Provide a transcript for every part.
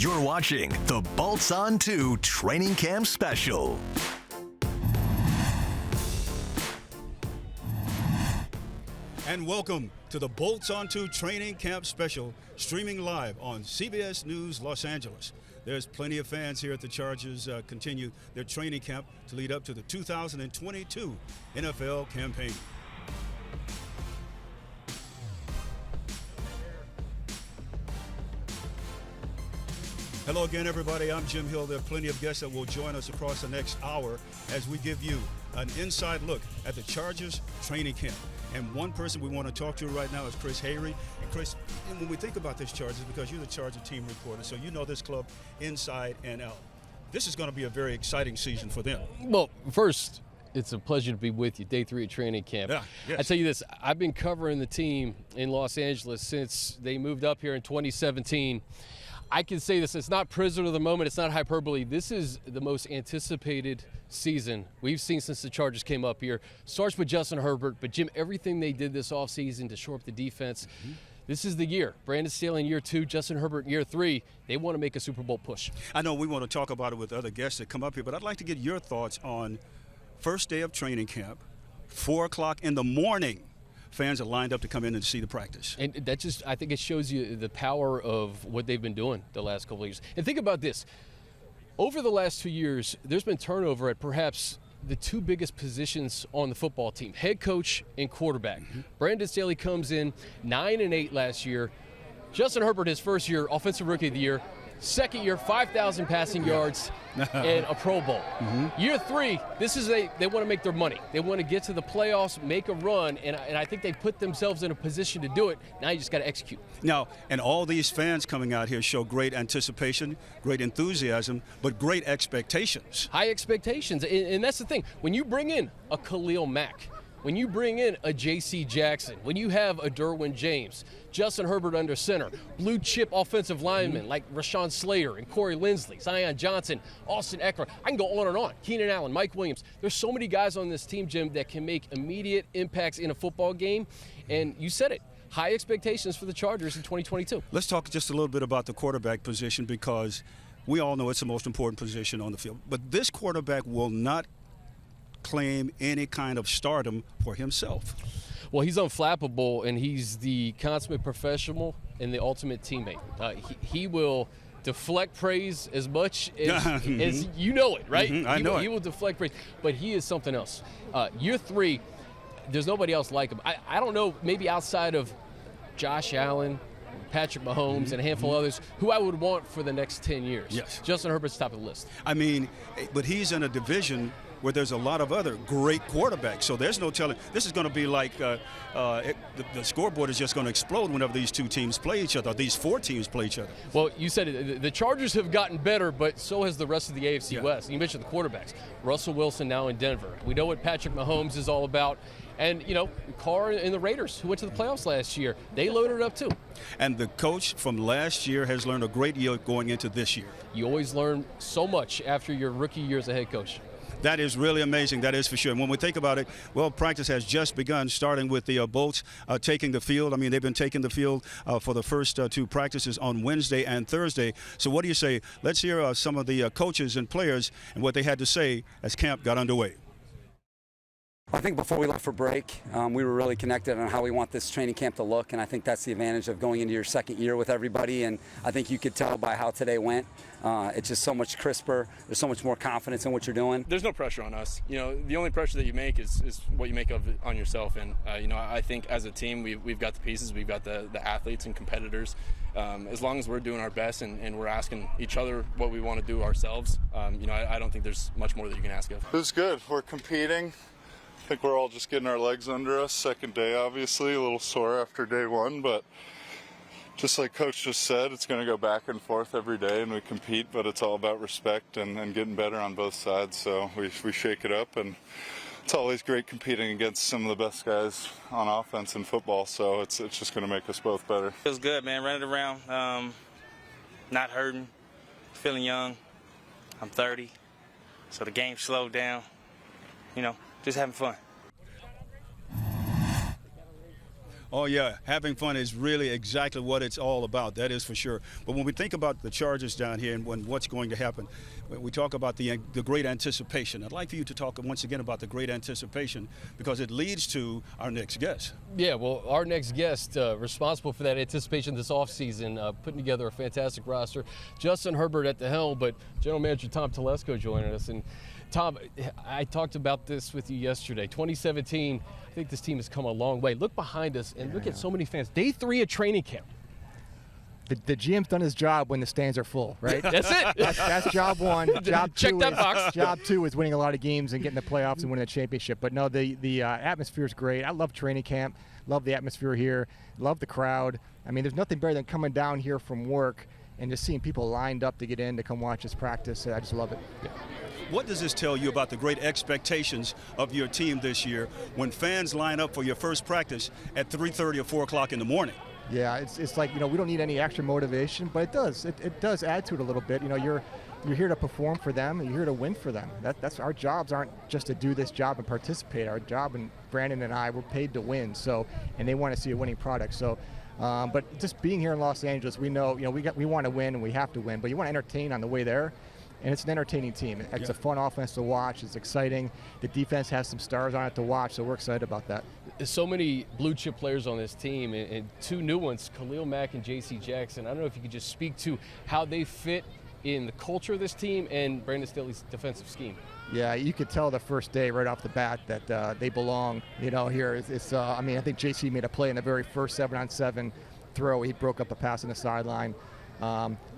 You're watching the Bolts On 2 Training Camp Special. And welcome to the Bolts On 2 Training Camp Special, streaming live on CBS News Los Angeles. There's plenty of fans here at the Chargers continue their training camp to lead up to the 2022 NFL campaign. Hello again, everybody. I'm Jim Hill. There are plenty of guests that will join us across the next hour as we give you an inside look at the Chargers training camp. And one person we want to talk to right now is Chris Hayre. And Chris, when we think about this Chargers, because you're the Charger team reporter, so you know this club inside and out. This is going to be a very exciting season for them. Well, first, it's a pleasure to be with you, day 3 of training camp. Yeah, yes. I tell you this, I've been covering the team in Los Angeles since they moved up here in 2017. I can say this, it's not prisoner of the moment, it's not hyperbole. This is the most anticipated season we've seen since the Chargers came up here. Starts with Justin Herbert, but Jim, everything they did this offseason to shore up the defense, this is the year. Brandon Staley in year 2, Justin Herbert in year 3. They want to make a Super Bowl push. I know we want to talk about it with other guests that come up here, but I'd like to get your thoughts on first day of training camp, 4 o'clock in the morning. Fans are lined up to come in and see the practice. And that just, I think it shows you the power of what they've been doing the last couple of years. And think about this. Over the last 2 years, there's been turnover at perhaps the 2 biggest positions on the football team, head coach and quarterback. Brandon Staley comes in 9-8 last year. Justin Herbert, his first year, Offensive Rookie of the Year. Second year, 5,000 passing yards and a Pro Bowl. Year 3, this is they want to make their money. They want to get to the playoffs, make a run, and I think they put themselves in a position to do it. Now you just got to execute. Now, and all these fans coming out here show great anticipation, great enthusiasm, but great expectations. High expectations, and that's the thing. When you bring in a Khalil Mack, when you bring in a J.C. Jackson, when you have a Derwin James, Justin Herbert under center, blue chip offensive linemen like Rashawn Slater and Corey Linsley, Zion Johnson, Austin Eckler, I can go on and on. Keenan Allen, Mike Williams. There's so many guys on this team, Jim, that can make immediate impacts in a football game. And you said it, high expectations for the Chargers in 2022. Let's talk just a little bit about the quarterback position, because we all know it's the most important position on the field. But this quarterback will not claim any kind of stardom for himself. Well, he's unflappable, and he's the consummate professional and the ultimate teammate. He will deflect praise as much as you know it, right? I know it. He will deflect praise, but he is something else. Year 3, there's nobody else like him. I don't know, maybe outside of Josh Allen, Patrick Mahomes, and a handful of others, who I would want for the next 10 years. Yes. Justin Herbert's top of the list. I mean, but he's in a division where there's a lot of other great quarterbacks. So there's no telling. This is going to be like the scoreboard is just going to explode whenever these 2 teams play each other, these 4 teams play each other. Well, you said it. The Chargers have gotten better, but so has the rest of the AFC West. You mentioned the quarterbacks. Russell Wilson now in Denver. We know what Patrick Mahomes is all about. And, you know, Carr and the Raiders, who went to the playoffs last year, they loaded up too. And the coach from last year has learned a great deal going into this year. You always learn so much after your rookie year as a head coach. That is really amazing. That is for sure. And when we think about it, well, practice has just begun, starting with the Bolts taking the field. I mean, they've been taking the field for the first 2 practices on Wednesday and Thursday. So what do you say? Let's hear some of the coaches and players and what they had to say as camp got underway. I think before we left for break, we were really connected on how we want this training camp to look, and I think that's the advantage of going into your second year with everybody, and I think you could tell by how today went. It's just so much crisper. There's so much more confidence in what you're doing. There's no pressure on us. You know, the only pressure that you make is what you make of it on yourself, and you know, I think as a team we've got the pieces, we've got the athletes and competitors. As long as we're doing our best and we're asking each other what we want to do ourselves, you know, I don't think there's much more that you can ask of. It was good. We're competing. I think we're all just getting our legs under us. Second day, obviously, a little sore after day 1, but just like Coach just said, it's going to go back and forth every day, and we compete, but it's all about respect and getting better on both sides. So we shake it up, and it's always great competing against some of the best guys on offense in football, so it's just going to make us both better. It was good, man. Running around, not hurting, feeling young. I'm 30, so the game slowed down, you know. Just having fun. Oh, yeah. Having fun is really exactly what it's all about. That is for sure. But when we think about the Chargers down here and what's going to happen, we talk about the great anticipation. I'd like for you to talk once again about the great anticipation because it leads to our next guest. Yeah, well, our next guest responsible for that anticipation this offseason, putting together a fantastic roster. Justin Herbert at the helm, but General Manager Tom Telesco joining us. And Tom, I talked about this with you yesterday. 2017, I think this team has come a long way. Look behind us and look at so many fans. Day 3 of training camp. The GM's done his job when the stands are full, right? That's it. That's job 1. Job 2 Check that box. Job 2 is winning a lot of games and getting the playoffs and winning the championship. But no, the atmosphere is great. I love training camp. Love the atmosphere here. Love the crowd. I mean, there's nothing better than coming down here from work and just seeing people lined up to get in to come watch us practice. I just love it. Yeah. What does this tell you about the great expectations of your team this year when fans line up for your first practice at 3:30 or 4 o'clock in the morning? Yeah, it's like, we don't need any extra motivation, but it does. It does add to it a little bit. You're here to perform for them, and you're here to win for them. That's our jobs aren't just to do this job and participate. Our job, and Brandon and I, we're paid to win. So, and they want to see a winning product. So, but just being here in Los Angeles, we know, we want to win and we have to win. But you want to entertain on the way there. And it's an entertaining team. It's a fun offense to watch. It's exciting. The defense has some stars on it to watch, so we're excited about that. There's so many blue chip players on this team, and 2 new ones, Khalil Mack and J.C. Jackson. I don't know if you could just speak to how they fit in the culture of this team and Brandon Staley's defensive scheme. Yeah, you could tell the first day right off the bat that they belong. Here, I think J.C. made a play in the very first 7-on-7 throw. He broke up a pass on the sideline.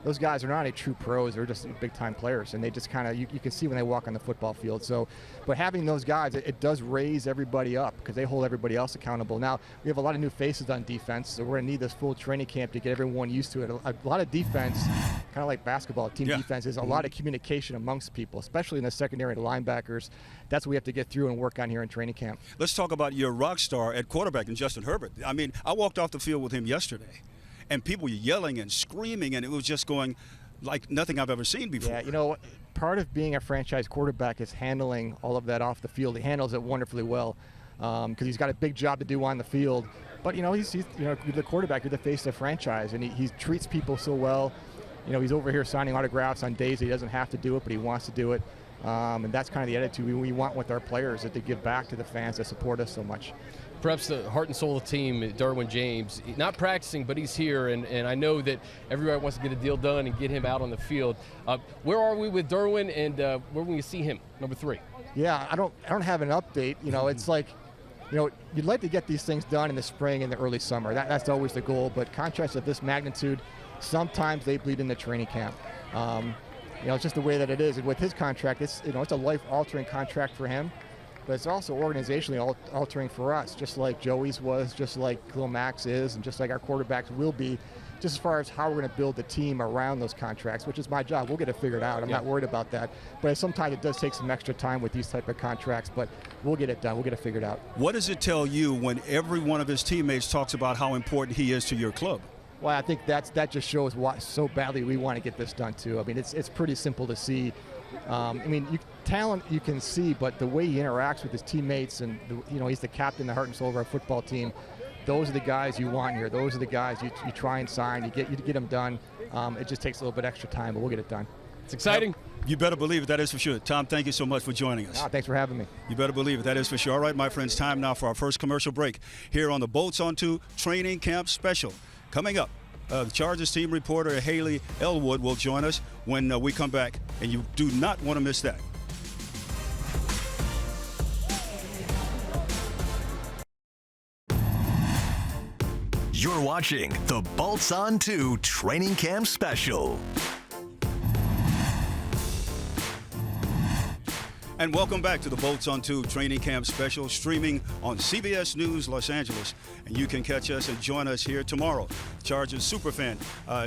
Those guys are not any true pros. They're just big-time players, and they just kind of, you can see when they walk on the football field. So, but having those guys, it does raise everybody up because they hold everybody else accountable. Now, we have a lot of new faces on defense, so we're going to need this full training camp to get everyone used to it. A lot of defense, kind of like basketball, team defense, is a lot of communication amongst people, especially in the secondary, the linebackers. That's what we have to get through and work on here in training camp. Let's talk about your rock star at quarterback, and Justin Herbert. I mean, I walked off the field with him yesterday, and people were yelling and screaming, and it was just going like nothing I've ever seen before. Yeah, part of being a franchise quarterback is handling all of that off the field. He handles it wonderfully well because he's got a big job to do on the field. But, he's you're the quarterback, you're the face of the franchise, and he treats people so well. He's over here signing autographs on days he doesn't have to do it, but he wants to do it. And that's kind of the attitude we want with our players, that they give back to the fans that support us so much. Perhaps the heart and soul of the team, Derwin James, not practicing, but he's here, and I know that everybody wants to get a deal done and get him out on the field. Where are we with Derwin, and where will we see him, number 3? Yeah, I don't have an update. It's like, you'd like to get these things done in the spring and the early summer. That's always the goal, but contracts of this magnitude, sometimes they bleed into training camp. It's just the way that it is. And with his contract, it's a life-altering contract for him. But it's also organizationally altering for us, just like Joey's was, just like Khalil Mack's is, and just like our quarterbacks will be, just as far as how we're going to build the team around those contracts, which is my job. We'll get it figured out. I'm not worried about that. But sometimes it does take some extra time with these type of contracts, but we'll get it done. We'll get it figured out. What does it tell you when every one of his teammates talks about how important he is to your club? Well, I think that just shows why so badly we want to get this done too. I mean, it's pretty simple to see. Talent you can see, but the way he interacts with his teammates, and he's the captain, the heart and soul of our football team. Those are the guys you want here. Those are the guys you try and sign. You get them done. It just takes a little bit extra time, but we'll get it done. It's exciting. You better believe it. That is for sure. Tom, thank you so much for joining us. Thanks for having me. You better believe it. That is for sure. All right, my friends, time now for our first commercial break here on the Bolts on 2 Training Camp Special. Coming up, the Chargers team reporter Hayley Elwood will join us when we come back, and you do not want to miss that. You're watching the Bolts on 2 Training Camp Special. And welcome back to the Bolts on 2 Training Camp Special, streaming on CBS News Los Angeles. And you can catch us and join us here tomorrow. Chargers superfan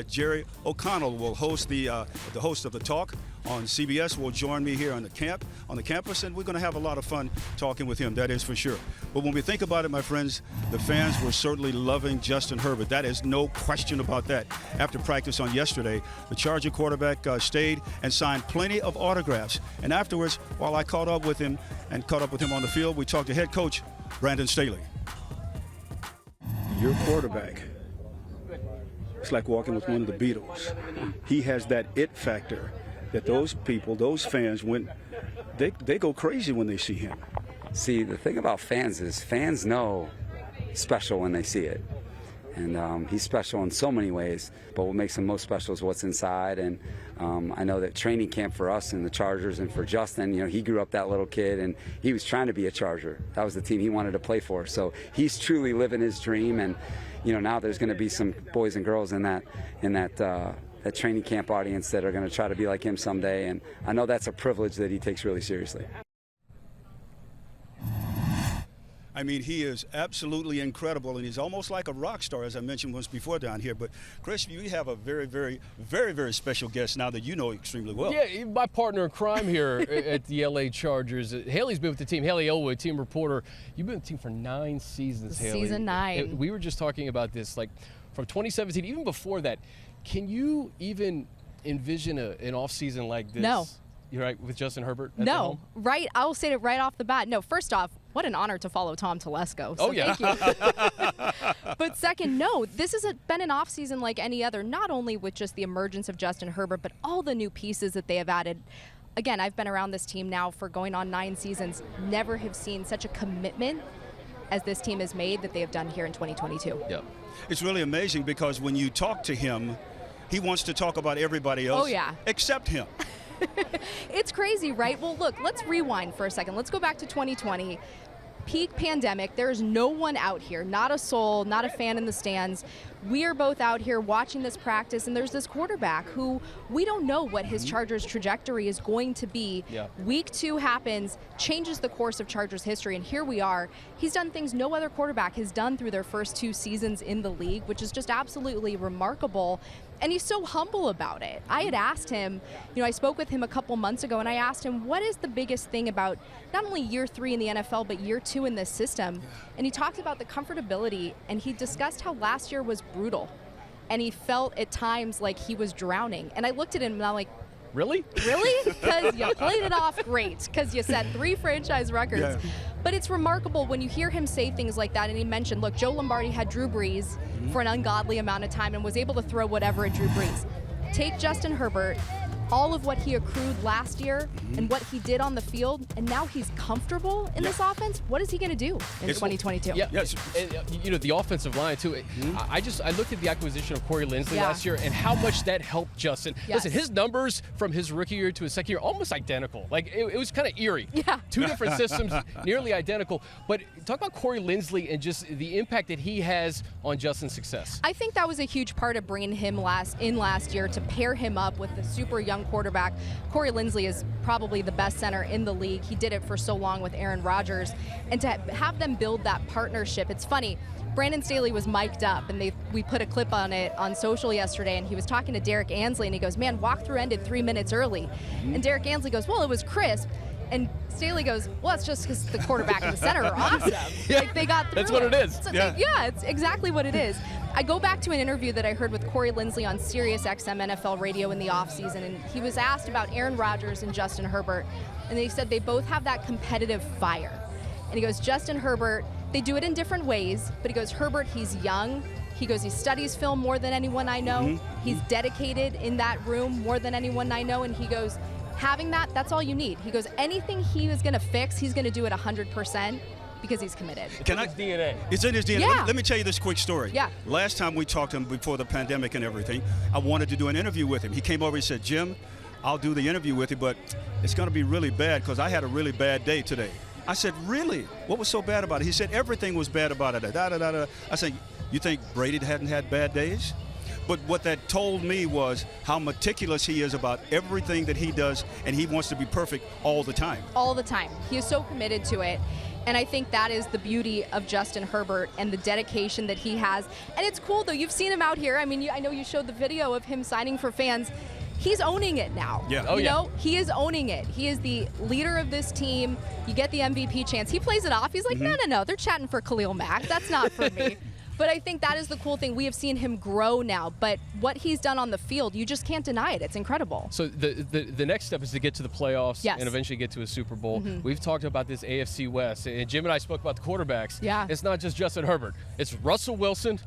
Jerry O'Connell will host the host of the talk on CBS. Will join me here on the campus, and we're going to have a lot of fun talking with him. That is for sure. But when we think about it, my friends, the fans were certainly loving Justin Herbert. That is no question about that. After practice on yesterday, the Charger quarterback stayed and signed plenty of autographs. And afterwards, while I caught up with him on the field, we talked to head coach Brandon Staley. your quarterback, it's like walking with one of the Beatles. He has that it factor that those people, those fans, they go crazy when they see him. See, the thing about fans is fans know special when they see it. And he's special in so many ways, but what makes him most special is what's inside. And I know that training camp for us and the Chargers and for Justin, you know, he grew up that little kid and he was trying to be a Charger. That was the team he wanted to play for. So he's truly living his dream. And, you know, now there's going to be some boys and girls in that training camp audience that are going to try to be like him someday. And I know that's a privilege that he takes really seriously. I mean, he is absolutely incredible, and he's almost like a rock star, as I mentioned once before down here. But, Chris, we have a very, very, very, very special guest now that you know extremely well. Yeah, my partner in crime here at the LA Chargers. Hayley's been with the team. Hayley Elwood, team reporter. You've been with the team for 9 seasons, Hayley. Season 9. We were just talking about this, like, from 2017, even before that. Can you even envision an off-season like this? No. You're right, with Justin Herbert? No, right. I'll say it right off the bat. No, first off, what an honor to follow Tom Telesco. So oh, yeah. Thank you. But second, no, this has been an offseason like any other, not only with just the emergence of Justin Herbert, but all the new pieces that they have added. Again, I've been around this team now for going on 9 seasons. Never have seen such a commitment as this team has made that they have done here in 2022. Yep. It's really amazing because when you talk to him, he wants to talk about everybody else except him. It's crazy, right? Well, look, let's rewind for a second. Let's go back to 2020. Peak pandemic. There's no one out here, not a soul, not a fan in the stands. We are both out here watching this practice, and there's this quarterback who we don't know what his Chargers trajectory is going to be. Yeah. Week 2 happens, changes the course of Chargers history, and here we are. He's done things no other quarterback has done through their first 2 seasons in the league, which is just absolutely remarkable. And he's so humble about it. I had asked him, you know, I spoke with him a couple months ago, and I asked him, what is the biggest thing about not only year 3 in the NFL, but year 2 in this system? And he talked about the comfortability, and he discussed how last year was brutal. And he felt at times like he was drowning. And I looked at him, and I'm like, really? Really? Because you played it off great, because you set 3 franchise records. Yeah. But it's remarkable when you hear him say things like that, and he mentioned, look, Joe Lombardi had Drew Brees for an ungodly amount of time and was able to throw whatever at Drew Brees. Take Justin Herbert, all of what he accrued last year and what he did on the field, and now he's comfortable in this offense. What is he going to do in 2022? Yeah, yes. You know, the offensive line, too. I looked at the acquisition of Corey Linsley last year and how much that helped Justin. Yes. Listen, his numbers from his rookie year to his second year, almost identical. Like, it was kind of eerie. Yeah. 2 different systems, nearly identical. But talk about Corey Linsley and just the impact that he has on Justin's success. I think that was a huge part of bringing him last year, to pair him up with the super young quarterback. Corey Linsley is probably the best center in the league. He did it for so long with Aaron Rodgers. And to have them build that partnership, it's funny. Brandon Staley was mic'd up, and we put a clip on it on social yesterday, and he was talking to Derek Ansley, and he goes, man, walkthrough ended 3 minutes early. And Derek Ansley goes, well, it was crisp. And Staley goes, well, it's just because the quarterback and the center are awesome. Like, they got through. That's what it is. It's exactly what it is. I go back to an interview that I heard with Corey Linsley on Sirius XM NFL radio in the offseason, and he was asked about Aaron Rodgers and Justin Herbert, and they said they both have that competitive fire. And he goes, Justin Herbert, they do it in different ways, but he goes, Herbert, he's young. He goes, he studies film more than anyone I know. He's dedicated in that room more than anyone I know, and he goes, having that's all you need. He goes, anything he is going to fix, he's going to do it 100%. Because he's committed. It's in his DNA. It's in his DNA. Yeah. Let me tell you this quick story. Yeah. Last time we talked to him before the pandemic and everything, I wanted to do an interview with him. He came over and said, Jim, I'll do the interview with you, but it's going to be really bad because I had a really bad day today. I said, really? What was so bad about it? He said, everything was bad about it. I said, you think Brady hadn't had bad days? But what that told me was how meticulous he is about everything that he does, and he wants to be perfect all the time. All the time. He is so committed to it. And I think that is the beauty of Justin Herbert and the dedication that he has. And it's cool, though. You've seen him out here. I mean, I know you showed the video of him signing for fans. He's owning it now. Yeah. You know, he is owning it. He is the leader of this team. You get the MVP chance. He plays it off. He's like, no, they're chatting for Khalil Mack. That's not for me. But I think that is the cool thing. We have seen him grow now, but what he's done on the field, you just can't deny it. It's incredible. So the next step is to get to the playoffs Yes. and eventually get to a Super Bowl. We've talked about this AFC West, and Jim and I spoke about the quarterbacks. Yeah. It's not just Justin Herbert. It's Russell Wilson,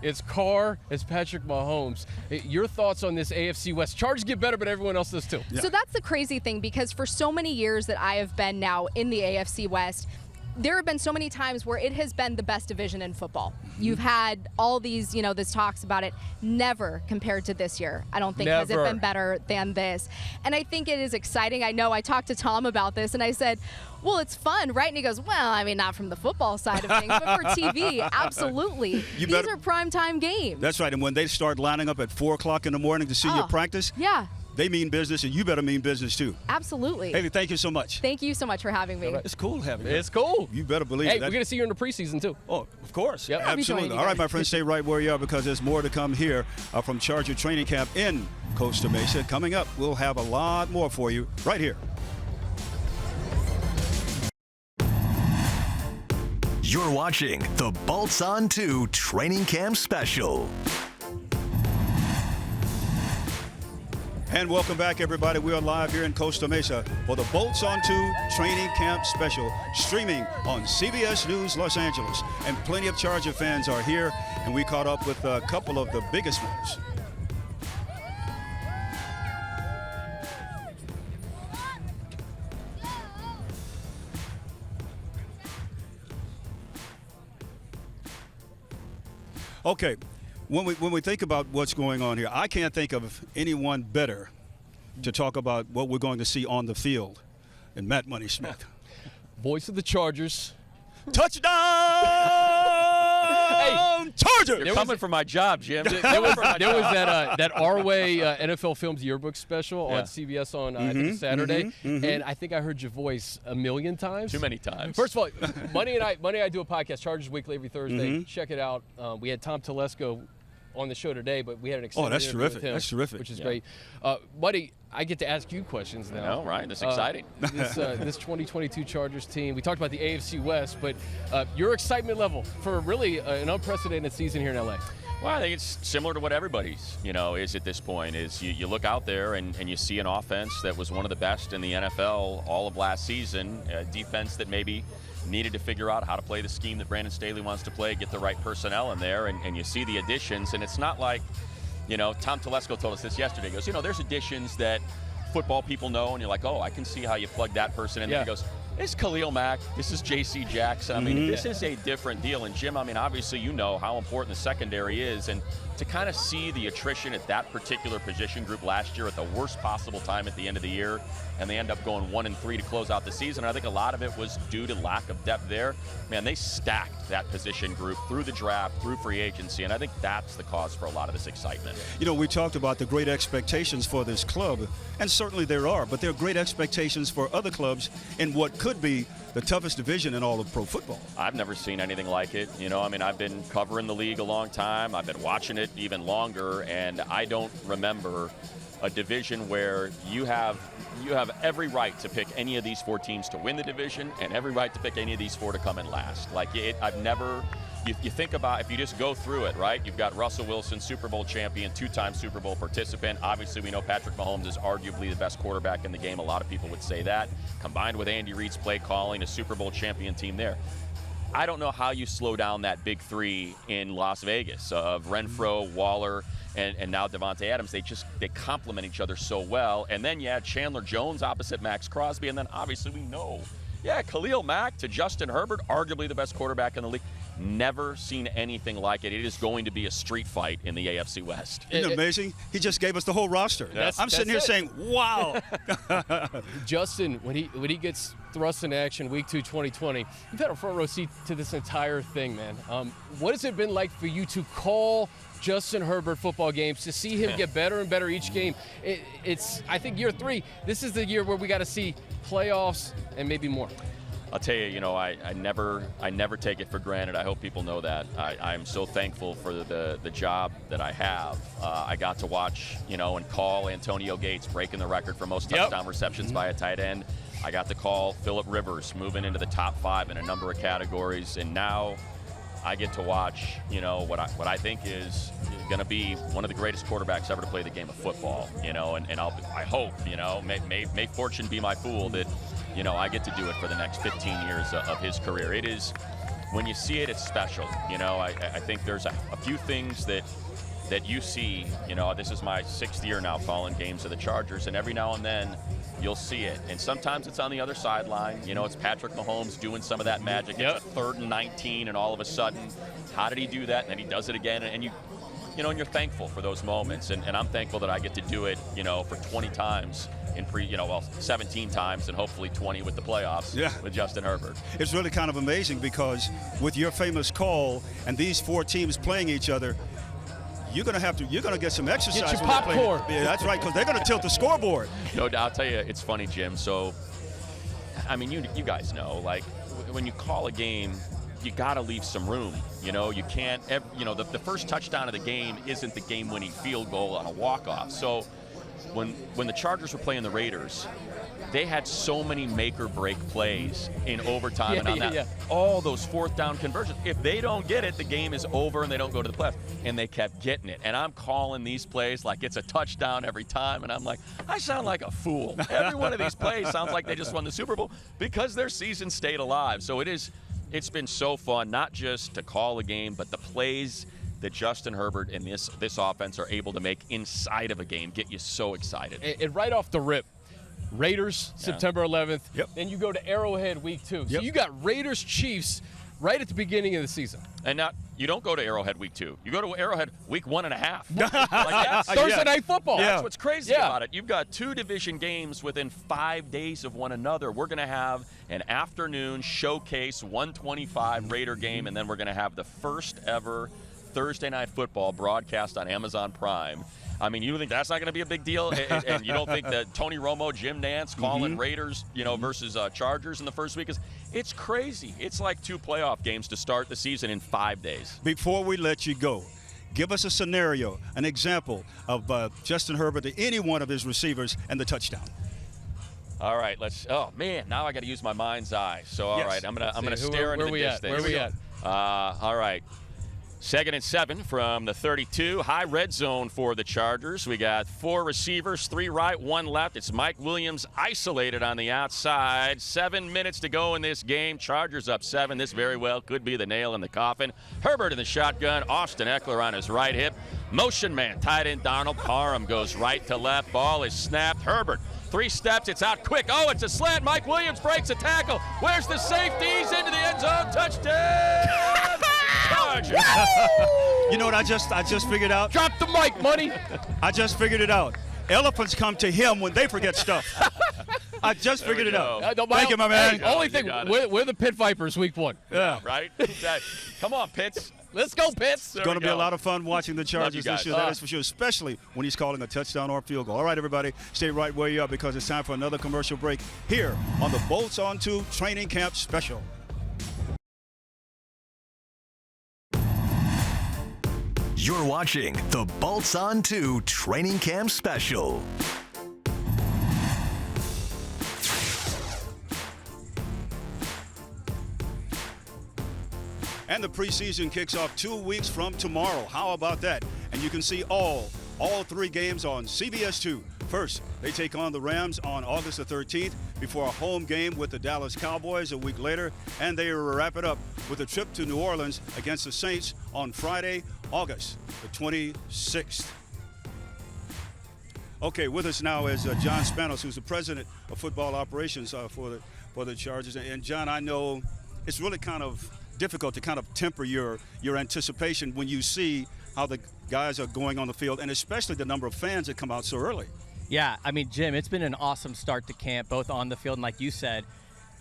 it's Carr, it's Patrick Mahomes. Your thoughts on this AFC West? Chargers get better, but everyone else does too. So that's the crazy thing, because for so many years that I have been now in the AFC West, there have been so many times where it has been the best division in football. You've had all these, this talks about it, never compared to this year. I don't think has it been better than this. And I think it is exciting. I know I talked to Tom about this, and I said, well, it's fun, right? And he goes, well, I mean, not from the football side of things, but for TV, absolutely. These are primetime games. That's right. And when they start lining up at 4 o'clock in the morning to see your practice, yeah, they mean business, and you better mean business too. Absolutely. Hayley, thank you so much. Thank you so much for having me. Right. It's cool having you. It's cool. You better believe it. Hey, we're going to see you in the preseason too. Oh, of course. Yep. Absolutely. All right, my friends, stay right where you are, because there's more to come here from Charger Training Camp in Costa Mesa. Coming up, we'll have a lot more for you right here. You're watching the Bolts On 2 Training Camp Special. And welcome back, everybody. We are live here in Costa Mesa for the Bolts On 2 Training Camp Special, streaming on CBS News Los Angeles. And plenty of Charger fans are here, and we caught up with a couple of the biggest ones. Okay. When we think about what's going on here, I can't think of anyone better to talk about what we're going to see on the field than Matt Money Smith. Voice of the Chargers. Touchdown! Hey, Charger! You're coming for my job, Jim. There was that Our Way NFL Films yearbook special on CBS on I think it's Saturday, and I think I heard your voice a million times. Too many times. First of all, Money and I do a podcast, Chargers Weekly, every Thursday. Check it out. We had Tom Telesco on the show today, but we had an extended interview with him. That's terrific. Which is great. Buddy, I get to ask you questions now. I know, right? That's exciting. This 2022 Chargers team, we talked about the AFC West, but your excitement level for really an unprecedented season here in LA. Well, I think it's similar to what everybody's, is at this point. Is you look out there and you see an offense that was one of the best in the NFL all of last season, a defense that maybe needed to figure out how to play the scheme that Brandon Staley wants to play, get the right personnel in there, and you see the additions. And it's not like, Tom Telesco told us this yesterday. He goes, there's additions that football people know, and you're like, oh, I can see how you plug that person in. Yeah. He goes, this is Khalil Mack, this is J.C. Jackson. I mean, this is a different deal. And Jim, obviously you know how important the secondary is, and to kind of see the attrition at that particular position group last year at the worst possible time at the end of the year, and they end up going 1-3 to close out the season. I think a lot of it was due to lack of depth there. Man, they stacked that position group through the draft, through free agency, and I think that's the cause for a lot of this excitement. We talked about the great expectations for this club, and certainly there are, but there are great expectations for other clubs in what could be the toughest division in all of pro football. I've never seen anything like it. I've been covering the league a long time. I've been watching it even longer, and I don't remember a division where you have every right to pick any of these 4 teams to win the division and every right to pick any of these 4 to come in last. You think about, if you just go through it, right? You've got Russell Wilson, Super Bowl champion, 2-time Super Bowl participant. Obviously, we know Patrick Mahomes is arguably the best quarterback in the game. A lot of people would say that. Combined with Andy Reid's play calling, a Super Bowl champion team there. I don't know how you slow down that big 3 in Las Vegas of Renfro, Waller, and now Devontae Adams. They complement each other so well. And then you add Chandler Jones opposite Max Crosby, and then obviously we know, Khalil Mack to Justin Herbert, arguably the best quarterback in the league. Never seen anything like it. It is going to be a street fight in the AFC West. Isn't it amazing? He just gave us the whole roster. I'm sitting here saying, wow. Justin, when he gets thrust into action week 2, 2020, you've had a front row seat to this entire thing, man. What has it been like for you to call Justin Herbert football games, to see him get better and better each game? It's I think year 3, this is the year where we got to see playoffs and maybe more. I'll tell you, I never take it for granted. I hope people know that. I'm so thankful for the job that I have. I got to watch, and call Antonio Gates breaking the record for most touchdown receptions by a tight end. I got to call Phillip Rivers moving into the top 5 in a number of categories. And now I get to watch, what I think is going to be one of the greatest quarterbacks ever to play the game of football, and I hope, may fortune be my fool that, I get to do it for the next 15 years of his career. It is, when you see it, it's special. I think there's a few things that you see, this is my 6th year now calling games of the Chargers, and every now and then you'll see it. And sometimes it's on the other sideline. It's Patrick Mahomes doing some of that magic. Yep. It's a 3rd and 19, and all of a sudden, how did he do that? And then he does it again, and and you're thankful for those moments. And I'm thankful that I get to do it, for 20 times in 17 times, and hopefully 20 with the playoffs with Justin Herbert. It's really kind of amazing because with your famous call and these 4 teams playing each other, you're going to get some exercise. Get your popcorn. Yeah, that's right, because they're going to tilt the scoreboard. No, I'll tell you, it's funny, Jim. So, I mean, you guys know, like, when you call a game, you got to leave some room. You can't, the first touchdown of the game isn't the game-winning field goal on a walk-off. So, when the Chargers were playing the Raiders, they had so many make-or-break plays in overtime all those 4th down conversions. If they don't get it, the game is over and they don't go to the playoffs. And they kept getting it. And I'm calling these plays like it's a touchdown every time. And I'm like, I sound like a fool. Every one of these plays sounds like they just won the Super Bowl because their season stayed alive. So it's been so fun, not just to call a game, but the plays that Justin Herbert and this offense are able to make inside of a game get you so excited. And right off the rip, Raiders, September 11th. Yep. Then you go to Arrowhead week 2. So Yep. you got Raiders, Chiefs right at the beginning of the season. And now you don't go to Arrowhead week 2. You go to Arrowhead week 1.5. That's Thursday night football. That's what's crazy about it. You've got 2 division games within 5 days of one another. We're going to have an afternoon showcase 125 Raider game, and then we're going to have the first ever Thursday night football broadcast on Amazon Prime. I mean, you think that's not going to be a big deal? And you don't think that Tony Romo, Jim Nantz calling Raiders, versus Chargers in the first week it's crazy. It's like 2 playoff games to start the season in 5 days. Before we let you go, give us a scenario, an example of Justin Herbert to any one of his receivers and the touchdown. All right, oh man, now I got to use my mind's eye. So all right, I'm gonna stare into the distance. Where we at? All right. 2nd and 7 from the 32. High red zone for the Chargers. We got 4 receivers, 3 right, 1 left. It's Mike Williams isolated on the outside. 7 minutes to go in this game. Chargers up 7. This very well could be the nail in the coffin. Herbert in the shotgun. Austin Eckler on his right hip. Motion man, tight end Donald Parham goes right to left. Ball is snapped. Herbert, 3 steps. It's out quick. Oh, it's a slant. Mike Williams breaks a tackle. Where's the safeties? Into the end zone. Touchdown! Chargers. You know what I just figured out? Drop the mic, money. I just figured it out. Elephants come to him when they forget stuff. I just figured it out. Thank you, my man. Only thing, we're the Pit Vipers week 1. Yeah. Right? Come on, Pitts. Let's go, Pitts. It's going to be a lot of fun watching the Chargers this year, that is for sure, especially when he's calling a touchdown or field goal. All right, everybody, stay right where you are because it's time for another commercial break here on the Bolts On 2 Training Camp Special. You're watching the Bolts On 2 Training Camp Special. And the preseason kicks off 2 weeks from tomorrow. How about that? And you can see all 3 games on CBS 2. First, they take on the Rams on August the 13th before a home game with the Dallas Cowboys a week later. And they wrap it up with a trip to New Orleans against the Saints on Friday, August the 26th. Okay, with us now is John Spanos, who's the president of football operations for the Chargers. And John, I know it's really kind of difficult to kind of temper your anticipation when you see how the guys are going on the field, and especially the number of fans that come out so early. Yeah, I mean, Jim, it's been an awesome start to camp, both on the field and like you said.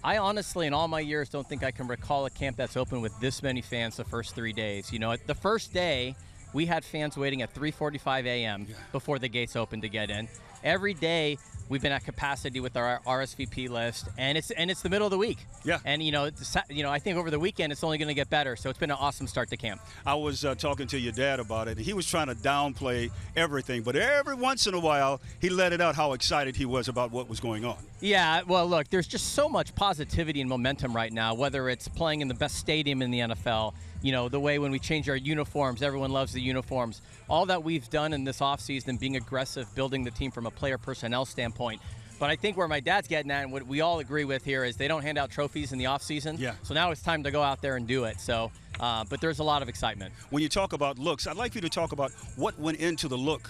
I honestly, in all my years, don't think I can recall a camp that's open with this many fans the first 3 days. You know, the first day, we had fans waiting at 3:45 a.m. before the gates opened to get in. Every day, we've been at capacity with our RSVP list, and it's the middle of the week. Yeah. And I think over the weekend it's only going to get better. So it's been an awesome start to camp. I was talking to your dad about it, and he was trying to downplay everything, but every once in a while he let it out how excited he was about what was going on. Yeah. Well, look, there's just so much positivity and momentum right now. Whether it's playing in the best stadium in the NFL, you know, the way when we change our uniforms, everyone loves the uniforms. All that we've done in this offseason, being aggressive, building the team from a player personnel standpoint. But I think where my dad's getting at and what we all agree with here is they don't hand out trophies in the offseason. Yeah. So now it's time to go out there and do it. So, but there's a lot of excitement. When you talk about looks, I'd like you to talk about what went into the look,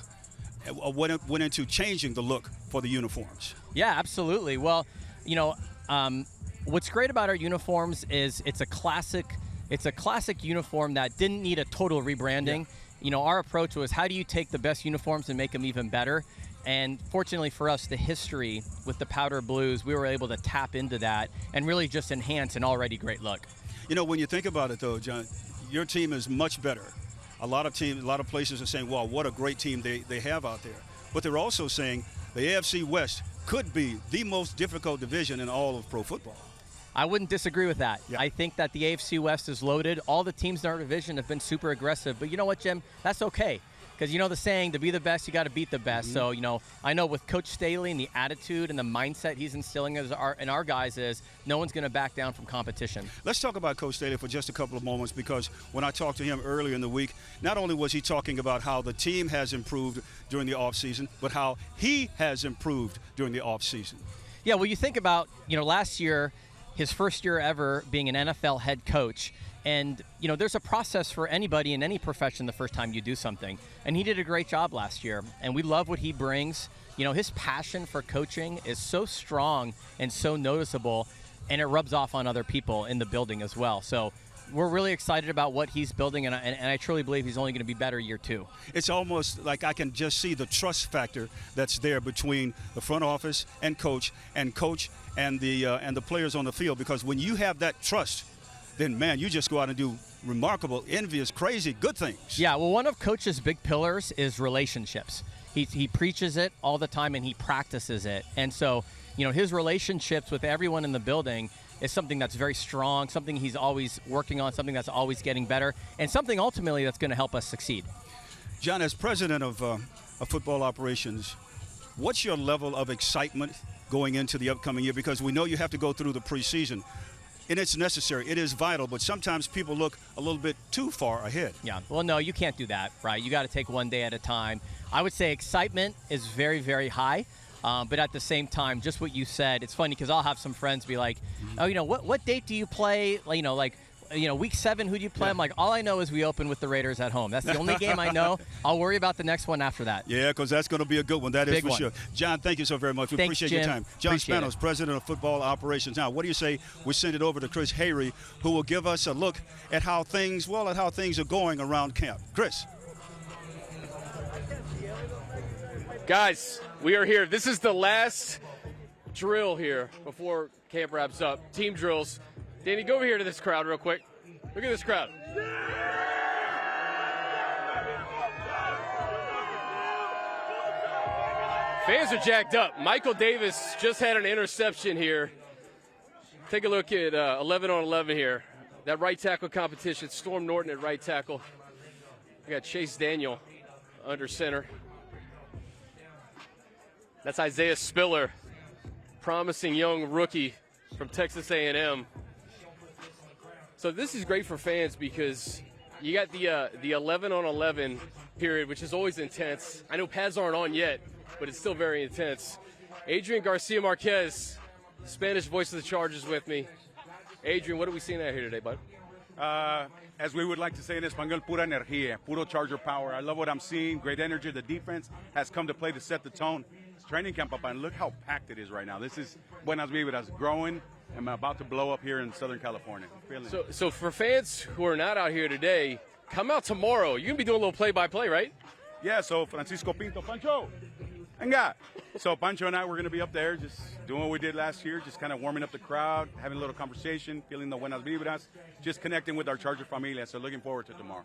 what went into changing the look for the uniforms. Yeah, absolutely. Well, you know, what's great about our uniforms is it's a classic uniform that didn't need a total rebranding. Yeah. You know, our approach was how do you take the best uniforms and make them even better? And fortunately for us, the history with the powder blues, we were able to tap into that and really just enhance an already great look. You know, when you think about it, though, John, your team is much better. A lot of places are saying, wow, what a great team they have out there. But they're also saying the AFC West could be the most difficult division in all of pro football. I wouldn't disagree with that. Yeah. I think that the AFC West is loaded. All the teams in our division have been super aggressive. But you know what, Jim? That's okay. Because you know the saying, to be the best, you got to beat the best. Mm-hmm. So, you know, I know with Coach Staley and the attitude and the mindset he's instilling in our guys is no one's going to back down from competition. Let's talk about Coach Staley for just a couple of moments, because when I talked to him earlier in the week, not only was he talking about how the team has improved during the offseason, but how he has improved during the offseason. Yeah, well, you think about, you know, last year, his first year ever being an NFL head coach. And, you know, there's a process for anybody in any profession the first time you do something. And he did a great job last year. And we love what he brings. You know, his passion for coaching is so strong and so noticeable, and it rubs off on other people in the building as well. So we're really excited about what he's building, and I truly believe he's only going to be better year two. It's almost like I can just see the trust factor that's there between the front office and coach and the players on the field, because when you have that trust, then, man, you just go out and do remarkable, envious, crazy, good things. Yeah, well, one of Coach's big pillars is relationships. He preaches it all the time, and he practices it. And so, you know, his relationships with everyone in the building is something that's very strong, something he's always working on, something that's always getting better, and something ultimately that's going to help us succeed. John, as president of football operations, what's your level of excitement going into the upcoming year? Because we know you have to go through the preseason. And it's necessary. It is vital. But sometimes people look a little bit too far ahead. Yeah. Well, no, you can't do that, right? You got to take one day at a time. I would say excitement is very, very high. But at the same time, just what you said, it's funny because I'll have some friends be like, oh, you know, what date do you play? Week 7, who do you play? Yeah. I'm like, all I know is we open with the Raiders at home. That's the only game I know. I'll worry about the next one after that. Yeah, because that's going to be a good one. That is for sure. John, thank you so very much. We appreciate your time. John Spanos, President of Football Operations. Now, what do you say we send it over to Chris Hayre, who will give us a look at how things are going around camp. Chris. Guys, we are here. This is the last drill here before camp wraps up. Team drills. Danny, go over here to this crowd real quick. Look at this crowd. Fans are jacked up. Michael Davis just had an interception here. Take a look at 11 on 11 here. That right tackle competition. Storm Norton at right tackle. We got Chase Daniel under center. That's Isaiah Spiller, promising young rookie from Texas A&M. So this is great for fans because you got the 11 on 11 period, which is always intense. I know pads aren't on yet, but it's still very intense. Adrian Garcia Marquez, Spanish voice of the Chargers, with me. Adrian, what are we seeing out here today, bud? As we would like to say in Espanol, pura energía, puro Charger power. I love what I'm seeing. Great energy. The defense has come to play to set the tone. It's training camp up, and look how packed it is right now. This is Buenas Vibras growing. I'm about to blow up here in Southern California. So for fans who are not out here today, come out tomorrow. You're going to be doing a little play-by-play, right? Yeah, so Francisco Pinto, Pancho, venga. So Pancho and I, we're going to be up there just doing what we did last year, just kind of warming up the crowd, having a little conversation, feeling the Buenas Vibras, just connecting with our Charger familia. So looking forward to tomorrow.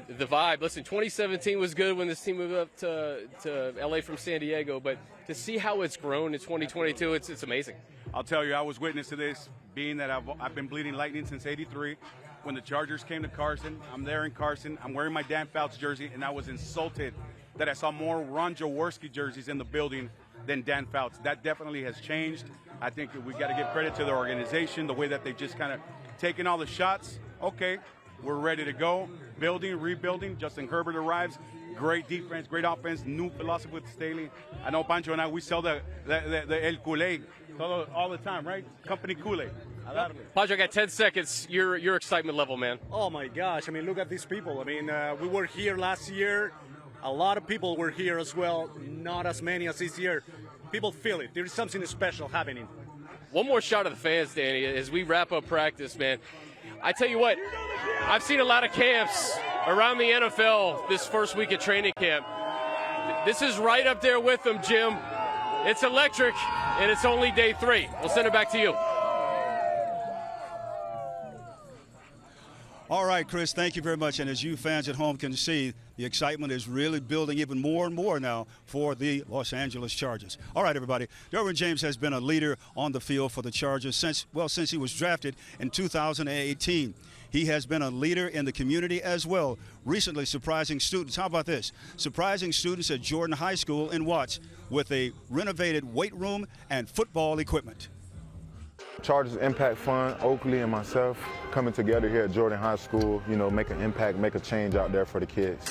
The vibe. Listen, 2017 was good when this team moved up to L.A. from San Diego, but to see how it's grown in 2022, it's amazing. I'll tell you, I was witness to this, being that I've been bleeding lightning since '83. When the Chargers came to Carson, I'm there in Carson. I'm wearing my Dan Fouts jersey, and I was insulted that I saw more Ron Jaworski jerseys in the building than Dan Fouts. That definitely has changed. I think we got to give credit to the organization, the way that they've just kind of taken all the shots. Okay, We're ready to go. Building, rebuilding. Justin Herbert arrives. Great defense, great offense, new philosophy with Staley. I know Pancho and I, we sell the El Kool-Aid all the time, right? Company Kool-Aid. Pancho, I got 10 seconds. Your excitement level, man. Oh, my gosh. I mean, look at these people. I mean, we were here last year. A lot of people were here as well. Not as many as this year. People feel it. There's something special happening. One more shot of the fans, Danny, as we wrap up practice, man. I tell you what, I've seen a lot of camps around the NFL this first week of training camp. This is right up there with them, Jim. It's electric, and it's only day 3. We'll send it back to you. All right, Chris, thank you very much. And as you fans at home can see, the excitement is really building even more and more now for the Los Angeles Chargers. All right, everybody. Derwin James has been a leader on the field for the Chargers since he was drafted in 2018. He has been a leader in the community as well, recently surprising students. How about this? Surprising students at Jordan High School in Watts with a renovated weight room and football equipment. Chargers Impact Fund, Oakley and myself coming together here at Jordan High School, you know, make an impact, make a change out there for the kids.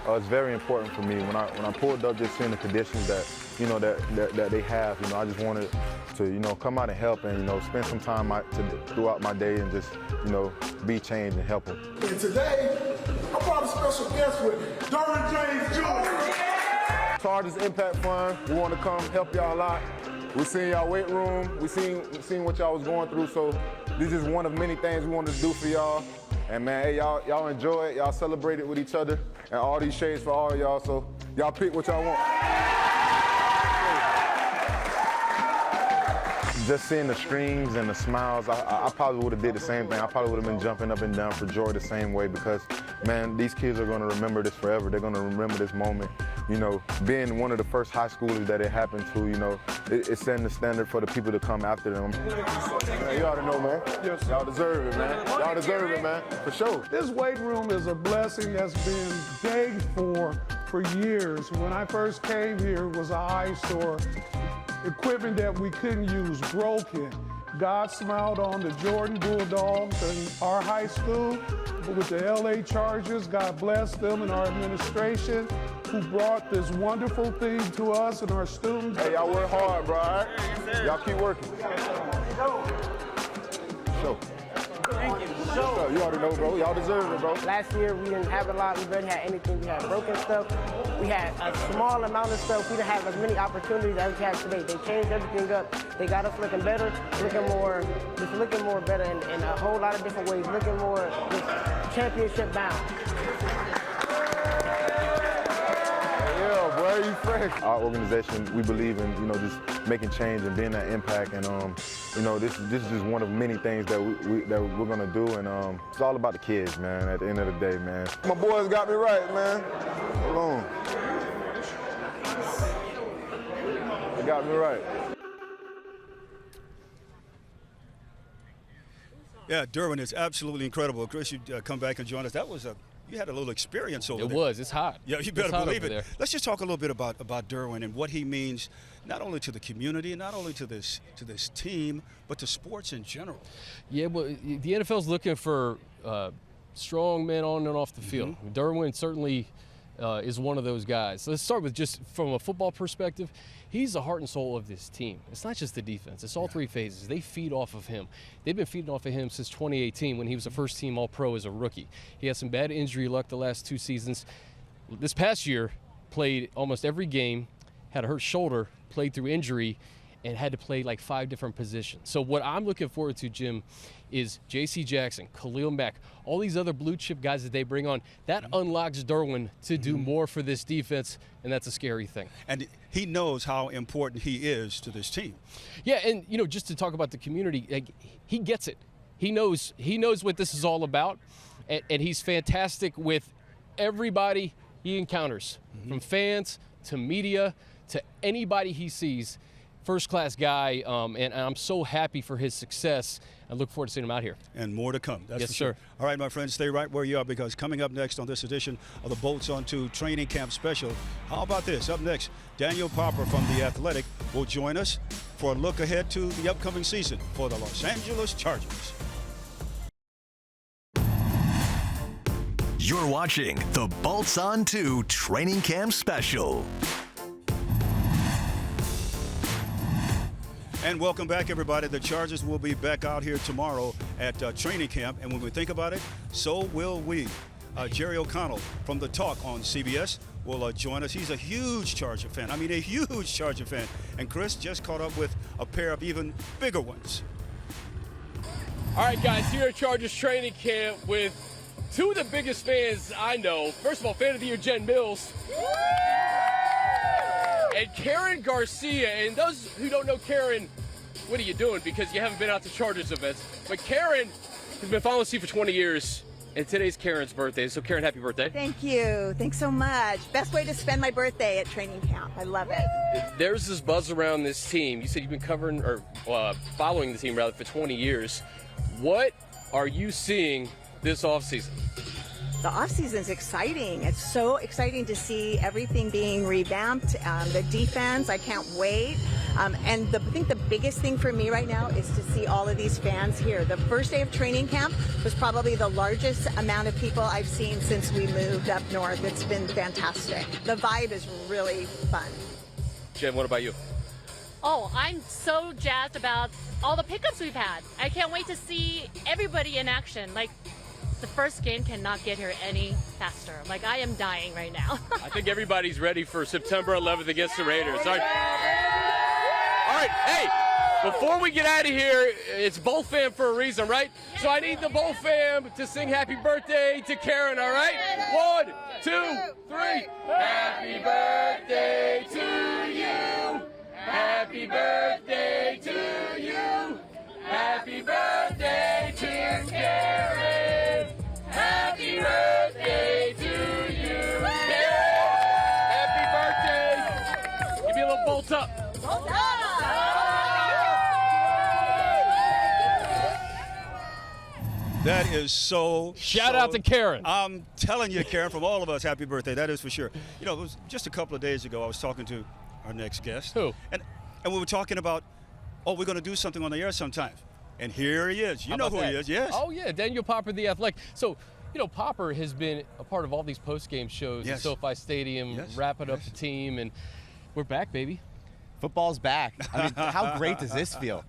It's very important for me. When I pulled up, just seeing the conditions that, you know, that they have, you know, I just wanted to, you know, come out and help and, you know, spend some time throughout my day and just, you know, be changed and help them. And today, I brought a special guest with me, Derwin James Jr. Chargers Impact Fund, we want to come help y'all out. We seen y'all weight room, we seen what y'all was going through, so this is one of many things we wanted to do for y'all. And man, hey, y'all enjoy it, y'all celebrate it with each other, and all these shades for all y'all, so y'all pick what y'all want. Just seeing the strings and the smiles, I probably would have did the same thing. I probably would have been jumping up and down for joy the same way because, man, these kids are going to remember this forever. They're going to remember this moment. You know, being one of the first high schoolers that it happened to, you know, it's setting the standard for the people to come after them. Man, you ought to know, man. Yes. Y'all deserve it, man. Y'all deserve it, man, for sure. This weight room is a blessing that's been begged for years. When I first came here, it was an eyesore. Equipment that we couldn't use, broken. God smiled on the Jordan Bulldogs and our high school with the LA Chargers. God bless them and our administration who brought this wonderful thing to us and our students. Hey, y'all work hard, bro, all right? Y'all keep working. Show. Thank you. So, you already know, bro. Y'all deserve it, bro. Last year, we didn't have a lot. We barely had anything. We had broken stuff. We had a small amount of stuff. We didn't have as many opportunities as we have today. They changed everything up. They got us looking better, looking more better in a whole lot of different ways, looking more just championship bound. Yeah, boy, you fresh. Our organization, we believe in, you know, just making change and being that impact, and you know, this is just one of many things that we're gonna do, and it's all about the kids, man. At the end of the day, man. My boys got me right, man. Hold on. They got me right. Yeah, Derwin is absolutely incredible. Chris, you come back and join us. You had a little experience over there. It was. It's hot. Yeah, you better believe it. There. Let's just talk a little bit about Derwin and what he means, not only to the community, not only to this team, but to sports in general. Yeah, well, the NFL's looking for strong men on and off the field. Derwin certainly is one of those guys. So let's start with just from a football perspective. He's the heart and soul of this team. It's not just the defense. It's all three phases. They feed off of him. They've been feeding off of him since 2018 when he was a first-team All-Pro as a rookie. He had some bad injury luck the last 2 seasons. This past year, played almost every game, had a hurt shoulder, played through injury, and had to play like 5 different positions. So what I'm looking forward to, Jim, is J.C. Jackson, Khalil Mack, all these other blue-chip guys that they bring on. That unlocks Derwin to do more for this defense, and that's a scary thing. And he knows how important he is to this team. Yeah, and, you know, just to talk about the community, like, he gets it. He knows what this is all about, and he's fantastic with everybody he encounters, from fans to media to anybody he sees. First-class guy, and I'm so happy for his success. I look forward to seeing him out here. And more to come, that's yes, for sure. Sir. All right, my friends, stay right where you are, because coming up next on this edition of the Bolts on 2 Training Camp Special, how about this? Up next, Daniel Popper from The Athletic will join us for a look ahead to the upcoming season for the Los Angeles Chargers. You're watching the Bolts On 2 Training Camp Special. And welcome back, everybody. The Chargers will be back out here tomorrow at training camp. And when we think about it, so will we. Jerry O'Connell from The Talk on CBS will join us. He's a huge Charger fan. I mean, a huge Charger fan. And Chris just caught up with a pair of even bigger ones. All right, guys, here at Chargers training camp with two of the biggest fans I know. First of all, fan of the year, Jen Mills. And Karen Garcia. And those who don't know Karen, what are you doing? Because you haven't been out to Chargers events. But Karen has been following us for 20 years. And today's Karen's birthday. So, Karen, happy birthday. Thank you. Thanks so much. Best way to spend my birthday at training camp. I love it. There's this buzz around this team. You said you've been covering or following the team rather for 20 years. What are you seeing this offseason? The offseason is exciting. It's so exciting to see everything being revamped. The defense, I can't wait. And I think the biggest thing for me right now is to see all of these fans here. The first day of training camp was probably the largest amount of people I've seen since we moved up north. It's been fantastic. The vibe is really fun. Jen, what about you? Oh, I'm so jazzed about all the pickups we've had. I can't wait to see everybody in action. Like, the first game cannot get here any faster. Like, I am dying right now. I think everybody's ready for September 11th against the Raiders. All right, hey, before we get out of here, it's Bowl fam for a reason, right? So I need the Bowl fam to sing happy birthday to Karen, all right? 1, 2, 3. Happy birthday to you. Happy birthday to you. Happy birthday to Karen. Happy birthday to you. Happy birthday. Give me a little bolt up. Bolt up. That is so. Shout out to Karen. I'm telling you, Karen, from all of us, happy birthday. That is for sure. You know, it was just a couple of days ago, I was talking to our next guest. Who? And we were talking about, we're going to do something on the air sometime. And here he is. You know who he is, yes. Oh, yeah, Daniel Popper, the Athletic. So, Popper has been a part of all these post-game shows at SoFi Stadium, wrapping up the team, and we're back, baby. Football's back. I mean, how great does this feel?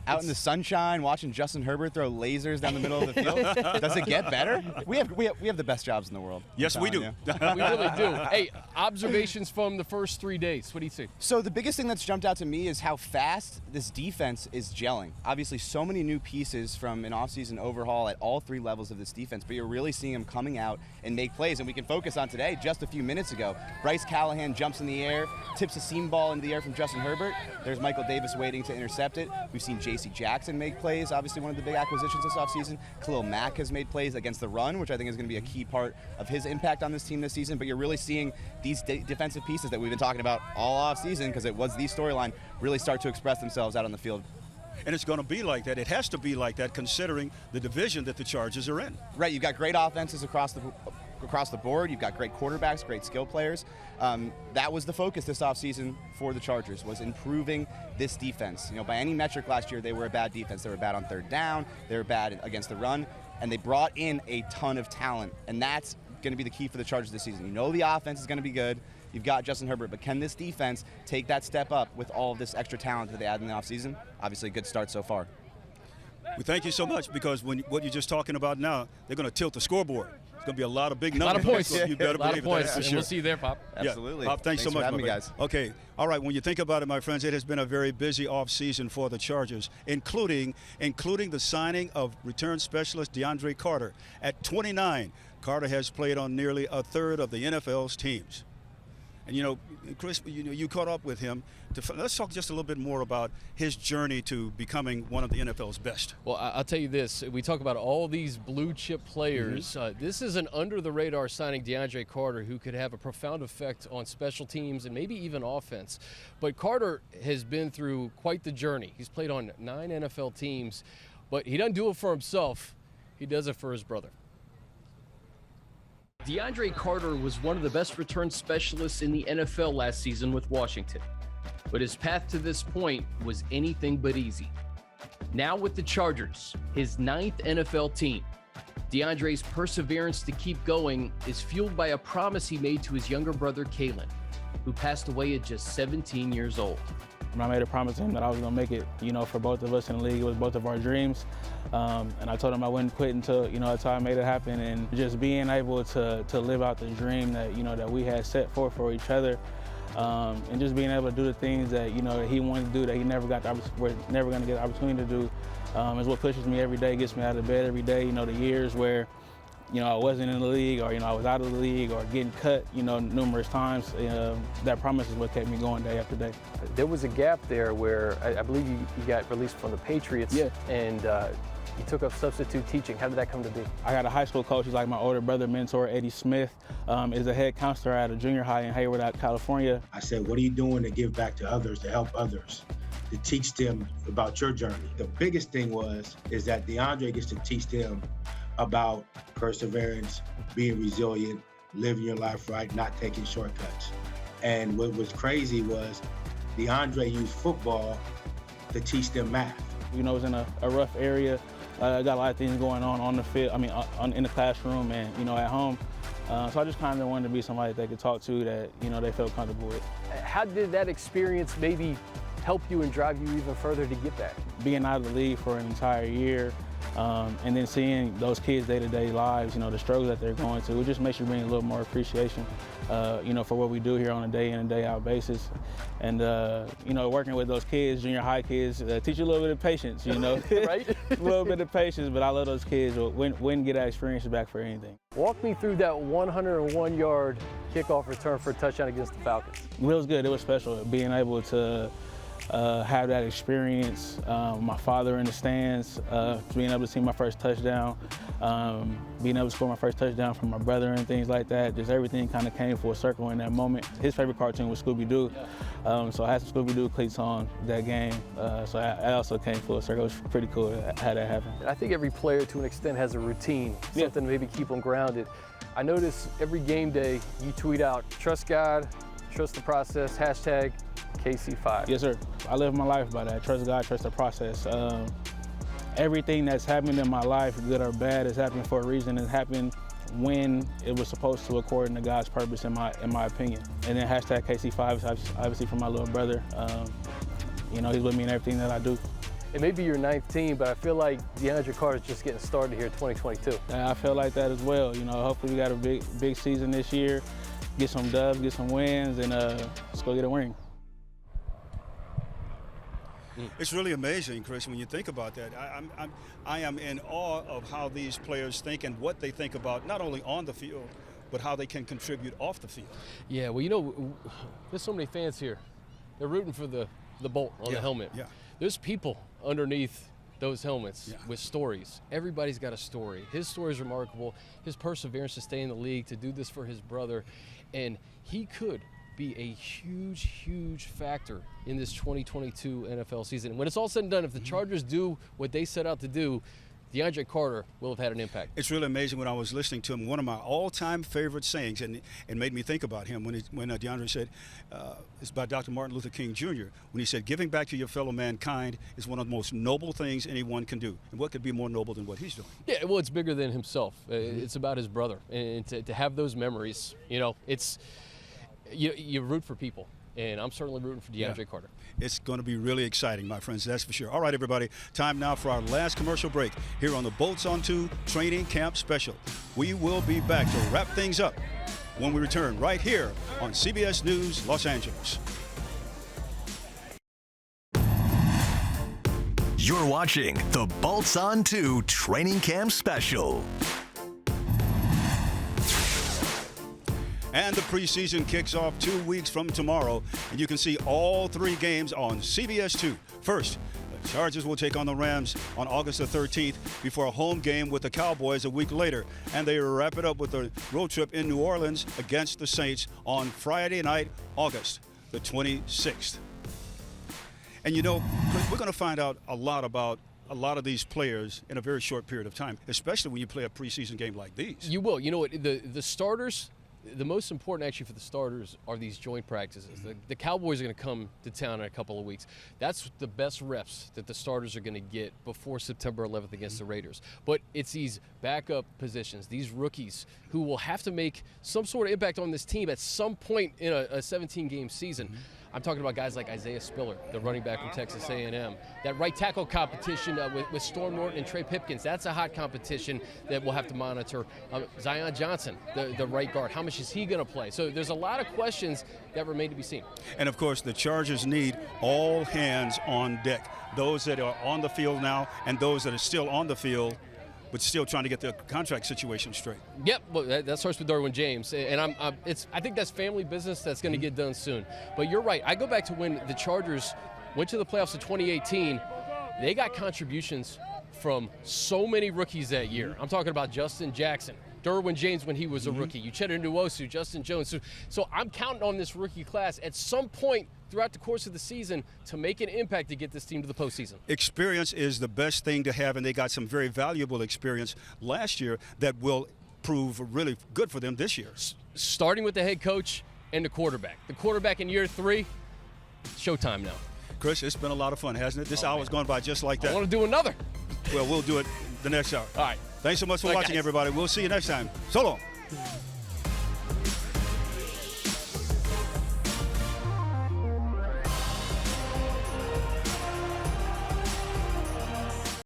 Out in the sunshine, watching Justin Herbert throw lasers down the middle of the field. Does it get better? We have the best jobs in the world. Yes, we do. We really do. Hey, observations from the first 3 days. What do you see? So the biggest thing that's jumped out to me is how fast this defense is gelling. Obviously, so many new pieces from an offseason overhaul at all three levels of this defense, but you're really seeing them coming out and make plays. And we can focus on today, just a few minutes ago. Bryce Callahan jumps in the air, tips a seam ball into the air from Justin Herbert. There's Michael Davis waiting to intercept it. We've seen J.C. Jackson make plays, obviously one of the big acquisitions this offseason. Khalil Mack has made plays against the run, which I think is going to be a key part of his impact on this team this season. But you're really seeing these defensive pieces that we've been talking about all offseason, because it was the storyline, really start to express themselves out on the field. And it's going to be like that. It has to be like that considering the division that the Chargers are in. Right, you've got great offenses across the board. You've got great quarterbacks, great skill players. That was the focus this offseason for the Chargers, was improving this defense. By any metric last year, they were a bad defense. They were bad on third down. They were bad against the run. And they brought in a ton of talent. And that's going to be the key for the Chargers this season. The offense is going to be good. You've got Justin Herbert, but can this defense take that step up with all of this extra talent that they add in the offseason? Obviously, a good start so far. We thank you so much, because what you're just talking about now, they're going to tilt the scoreboard. It's going to be a lot of big numbers. A lot of points. You better believe it. Points. For And sure. we'll see you there, Pop. Absolutely. Yeah. Pop, thanks so much, for having me, man. guys. Okay. All right. When you think about it, my friends, it has been a very busy offseason for the Chargers, including the signing of return specialist DeAndre Carter. At 29, Carter has played on nearly a third of the NFL's teams. And, Chris, you caught up with him. Let's talk just a little bit more about his journey to becoming one of the NFL's best. Well, I'll tell you this. We talk about all these blue-chip players. This is an under-the-radar signing, DeAndre Carter, who could have a profound effect on special teams and maybe even offense. But Carter has been through quite the journey. He's played on 9 NFL teams, but he doesn't do it for himself. He does it for his brother. DeAndre Carter was one of the best return specialists in the NFL last season with Washington. but his path to this point was anything but easy. Now with the Chargers, his 9th NFL team, DeAndre's perseverance to keep going is fueled by a promise he made to his younger brother, Kalen, who passed away at just 17 years old. I made a promise to him that I was going to make it, for both of us in the league. It was both of our dreams. And I told him I wouldn't quit until I made it happen. And just being able to live out the dream that, that we had set forth for each other. And just being able to do the things that, that he wanted to do that he never got we're never going to get the opportunity to do is what pushes me every day, gets me out of bed every day. The years where, I wasn't in the league or, I was out of the league or getting cut, numerous times. That promise is what kept me going day after day. There was a gap there where I believe you got released from the Patriots. Yeah. And you took up substitute teaching. How did that come to be? I got a high school coach. He's like my older brother mentor. Eddie Smith is a head counselor at a junior high in Hayre, California. I said, what are you doing to give back to others, to help others, to teach them about your journey? The biggest thing is that DeAndre gets to teach them about perseverance, being resilient, living your life right, not taking shortcuts. And what was crazy was DeAndre used football to teach them math. It was in a rough area. Got a lot of things going on the field, in the classroom and, at home. So I just kind of wanted to be somebody they could talk to that, they felt comfortable with. How did that experience maybe help you and drive you even further to get back? Being out of the league for an entire year, and then seeing those kids' day-to-day lives, the struggles that they're going through, it just makes you bring a little more appreciation, for what we do here on a day in and day out basis. And, working with those kids, junior high kids, teach you a little bit of patience, Right? A little bit of patience, but I love those kids. Wouldn't get that experience back for anything. Walk me through that 101-yard kickoff return for a touchdown against the Falcons. It was good. It was special being able to have that experience. My father in the stands, being able to see my first touchdown, being able to score my first touchdown from my brother and things like that. Just everything kind of came full circle in that moment. His favorite cartoon was Scooby-Doo, so I had some Scooby-Doo cleats on that game. So I also came full circle. It was pretty cool to have that happen. I think every player to an extent has a routine, something to maybe keep them grounded. I notice every game day you tweet out, trust God, trust the process, hashtag KC5. Yes, sir. I live my life by that. Trust God, trust the process. Everything that's happened in my life, good or bad, is happening for a reason. It happened when it was supposed to, according to God's purpose, in my opinion. And then hashtag KC5 is obviously for my little brother. He's with me in everything that I do. It may be your 9th team, but I feel like DeAndre Carter's just getting started here in 2022. I feel like that as well. Hopefully we got a big season this year, get some dubs, get some wins, and let's go get a ring. It's really amazing, Chris, when you think about that. I am in awe of how these players think and what they think about, not only on the field, but how they can contribute off the field. Yeah, well, there's so many fans here. They're rooting for the bolt on the helmet. Yeah. There's people underneath those helmets with stories. Everybody's got a story. His story is remarkable. His perseverance to stay in the league, to do this for his brother, and he could be a huge factor in this 2022 NFL season. When it's all said and done, if the Chargers do what they set out to do, DeAndre Carter will have had an impact. It's really amazing when I was listening to him. One of my all-time favorite sayings, and it made me think about him when DeAndre said, it's by Dr. Martin Luther King Jr., when he said, giving back to your fellow mankind is one of the most noble things anyone can do. And what could be more noble than what he's doing? Yeah, well, it's bigger than himself. It's about his brother. And to have those memories, it's you root for people. And I'm certainly rooting for DeAndre Carter. It's going to be really exciting, my friends, that's for sure. All right, everybody, time now for our last commercial break here on the Bolts on 2 Training Camp Special. We will be back to wrap things up when we return right here on CBS News Los Angeles. You're watching the Bolts on 2 Training Camp Special. And the preseason kicks off 2 weeks from tomorrow, and you can see all 3 games on CBS 2. First, the Chargers will take on the Rams on August the 13th before a home game with the Cowboys a week later. And they wrap it up with a road trip in New Orleans against the Saints on Friday night, August the 26th. And we're going to find out a lot about a lot of these players in a very short period of time, especially when you play a preseason game like these. You will. You know what? The starters, the most important actually for the starters are these joint practices. The Cowboys are going to come to town in a couple of weeks. That's the best reps that the starters are going to get before September 11th against the Raiders. But it's these backup positions, these rookies who will have to make some sort of impact on this team at some point in a 17-game season. I'm talking about guys like Isaiah Spiller, the running back from Texas A&M. That right tackle competition with Storm Norton and Trey Pipkins, that's a hot competition that we'll have to monitor. Zion Johnson, the right guard, how much is he going to play? So there's a lot of questions that remain to be seen. And, of course, the Chargers need all hands on deck, those that are on the field now and those that are still on the field but still trying to get their contract situation straight. Yep, well, that starts with Derwin James, and I think that's family business that's going to get done soon. But you're right. I go back to when the Chargers went to the playoffs in 2018. They got contributions from so many rookies that year. I'm talking about Justin Jackson, Derwin James when he was a rookie, Uchenna Nwosu, Justin Jones. So I'm counting on this rookie class at some point throughout the course of the season to make an impact to get this team to the postseason. Experience is the best thing to have, and they got some very valuable experience last year that will prove really good for them this year. Starting with the head coach and the quarterback. The quarterback in year 3, showtime now. Chris, it's been a lot of fun, hasn't it? This hour's gone by just like that. I want to do another. Well, we'll do it the next hour. All right. Thanks so much for watching, everybody. We'll see you next time. So long.